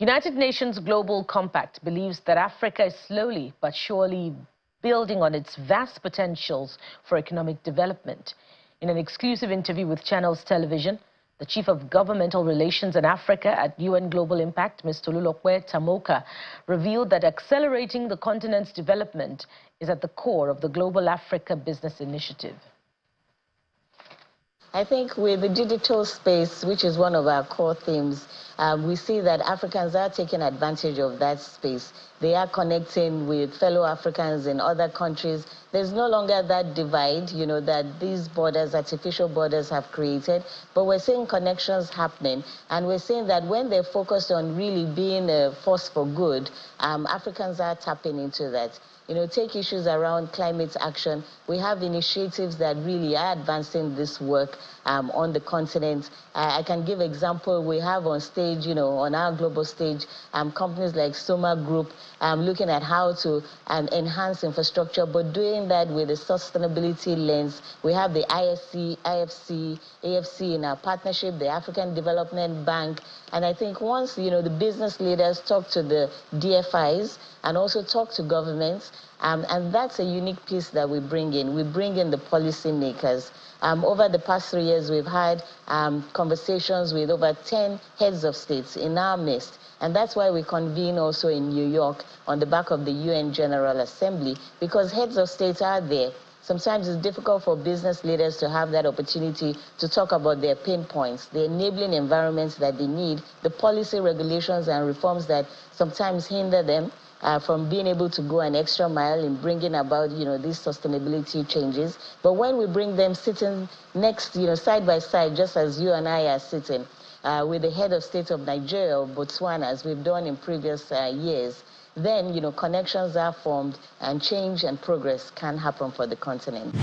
United Nations Global Compact believes that Africa is slowly but surely building on its vast potentials for economic development. In an exclusive interview with Channels Television, the Chief of Governmental Relations in Africa at UN Global Impact, Ms. Tolulope Tamoka, revealed that accelerating the continent's development is at the core of the Global Africa Business Initiative. I think with the digital space, which is one of our core themes, we see that Africans are taking advantage of that space. They are connecting with fellow Africans in other countries. There's no longer that divide, that these borders, artificial borders have created, but we're seeing connections happening. And we're seeing that when they're focused on really being a force for good, Africans are tapping into that. Take issues around climate action. We have initiatives that really are advancing this work on the continent. I can give example. We have on stage, on our global stage, companies like Soma Group looking at how to enhance infrastructure, but doing that with a sustainability lens. We have the ISC, IFC, AFC in our partnership, the African Development Bank. And I think once, the business leaders talk to the DFIs and also talk to governments, and that's a unique piece that we bring in. We bring in the policy makers. Over the past 3 years, we've had conversations with over 10 heads of states in our midst. And that's why we convene also in New York on the back of the UN General Assembly, because heads of states are there. Sometimes it's difficult for business leaders to have that opportunity to talk about their pain points, the enabling environments that they need, the policy regulations and reforms that sometimes hinder them from being able to go an extra mile in bringing about, these sustainability changes. But when we bring them sitting next, side by side, just as you and I are sitting, with the head of state of Nigeria or Botswana, as we've done in previous years, then, connections are formed and change and progress can happen for the continent.